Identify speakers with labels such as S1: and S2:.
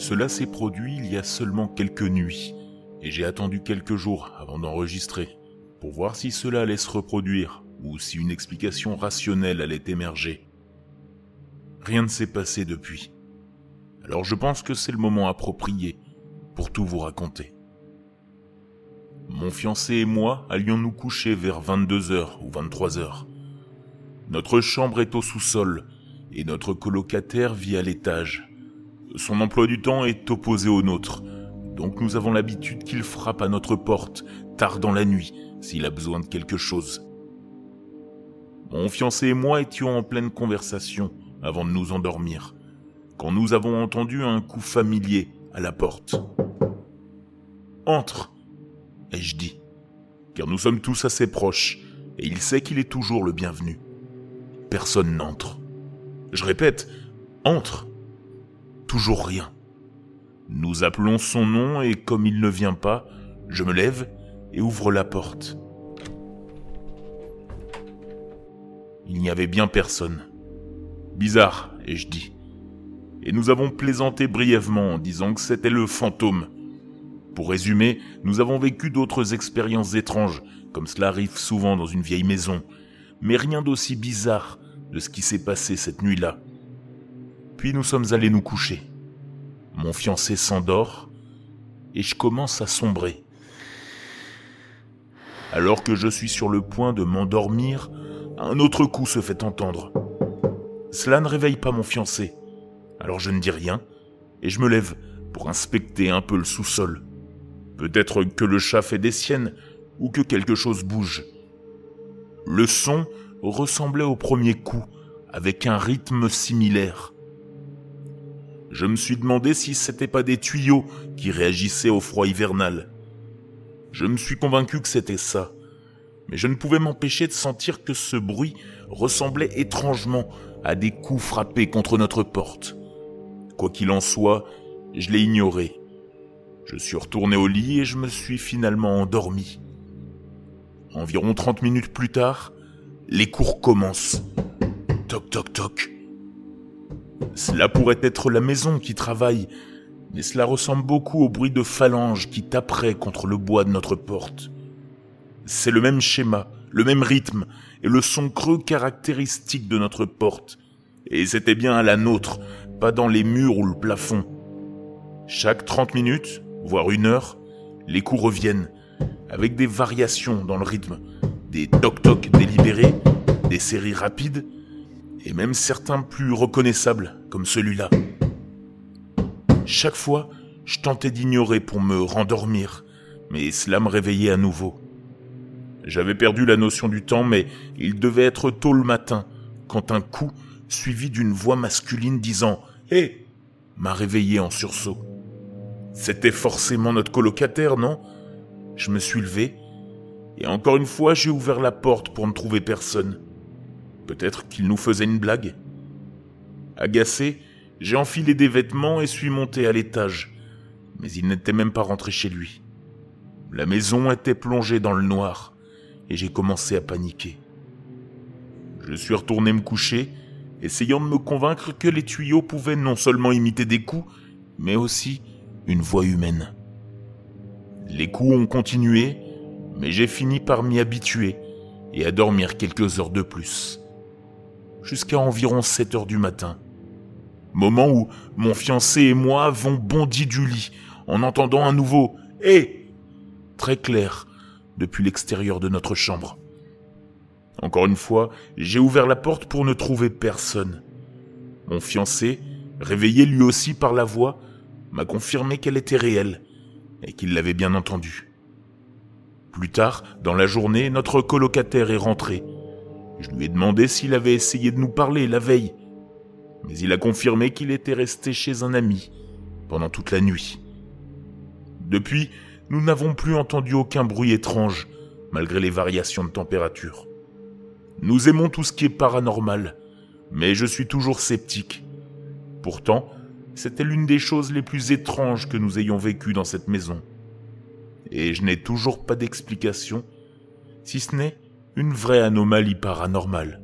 S1: Cela s'est produit il y a seulement quelques nuits, et j'ai attendu quelques jours avant d'enregistrer, pour voir si cela allait se reproduire, ou si une explication rationnelle allait émerger. Rien ne s'est passé depuis. Alors je pense que c'est le moment approprié pour tout vous raconter. Mon fiancé et moi allions nous coucher vers 22h ou 23h. Notre chambre est au sous-sol, et notre colocataire vit à l'étage. Son emploi du temps est opposé au nôtre, donc nous avons l'habitude qu'il frappe à notre porte, tard dans la nuit, s'il a besoin de quelque chose. Mon fiancé et moi étions en pleine conversation avant de nous endormir, quand nous avons entendu un coup familier à la porte. « Entre !» ai-je dit, car nous sommes tous assez proches, et il sait qu'il est toujours le bienvenu. Personne n'entre. Je répète, entre. Toujours rien. Nous appelons son nom et comme il ne vient pas, je me lève et ouvre la porte. Il n'y avait bien personne. Bizarre, ai-je dit. Et nous avons plaisanté brièvement en disant que c'était le fantôme. Pour résumer, nous avons vécu d'autres expériences étranges, comme cela arrive souvent dans une vieille maison, mais rien d'aussi bizarre de ce qui s'est passé cette nuit-là. Puis nous sommes allés nous coucher. Mon fiancé s'endort et je commence à sombrer. Alors que je suis sur le point de m'endormir, un autre coup se fait entendre. Cela ne réveille pas mon fiancé, alors je ne dis rien et je me lève pour inspecter un peu le sous-sol. Peut-être que le chat fait des siennes ou que quelque chose bouge. Le son ressemblait au premier coup, avec un rythme similaire. Je me suis demandé si c'était pas des tuyaux qui réagissaient au froid hivernal. Je me suis convaincu que c'était ça, mais je ne pouvais m'empêcher de sentir que ce bruit ressemblait étrangement à des coups frappés contre notre porte. Quoi qu'il en soit, je l'ai ignoré. Je suis retourné au lit et je me suis finalement endormi. Environ 30 minutes plus tard, les coups recommencent. Toc toc toc. Cela pourrait être la maison qui travaille, mais cela ressemble beaucoup au bruit de phalanges qui taperaient contre le bois de notre porte. C'est le même schéma, le même rythme et le son creux caractéristique de notre porte. Et c'était bien à la nôtre, pas dans les murs ou le plafond. Chaque 30 minutes, voire 1 heure, les coups reviennent, avec des variations dans le rythme, des toc-toc délibérés, des séries rapides, et même certains plus reconnaissables, comme celui-là. Chaque fois, je tentais d'ignorer pour me rendormir, mais cela me réveillait à nouveau. J'avais perdu la notion du temps, mais il devait être tôt le matin, quand un coup, suivi d'une voix masculine disant « Hé !» m'a réveillé en sursaut. C'était forcément notre colocataire, non ? Je me suis levé, et encore une fois, j'ai ouvert la porte pour ne trouver personne. Peut-être qu'il nous faisait une blague. Agacé, j'ai enfilé des vêtements et suis monté à l'étage, mais il n'était même pas rentré chez lui. La maison était plongée dans le noir, et j'ai commencé à paniquer. Je suis retourné me coucher, essayant de me convaincre que les tuyaux pouvaient non seulement imiter des coups, mais aussi une voix humaine. Les coups ont continué, mais j'ai fini par m'y habituer et à dormir quelques heures de plus. Jusqu'à environ 7 heures du matin. Moment où mon fiancé et moi avons bondi du lit en entendant un nouveau « Hé !» très clair depuis l'extérieur de notre chambre. Encore une fois, j'ai ouvert la porte pour ne trouver personne. Mon fiancé, réveillé lui aussi par la voix, m'a confirmé qu'elle était réelle et qu'il l'avait bien entendue. Plus tard, dans la journée, notre colocataire est rentré. Je lui ai demandé s'il avait essayé de nous parler la veille, mais il a confirmé qu'il était resté chez un ami pendant toute la nuit. Depuis, nous n'avons plus entendu aucun bruit étrange, malgré les variations de température. Nous aimons tout ce qui est paranormal, mais je suis toujours sceptique. Pourtant, c'était l'une des choses les plus étranges que nous ayons vécues dans cette maison. Et je n'ai toujours pas d'explication, si ce n'est une vraie anomalie paranormale.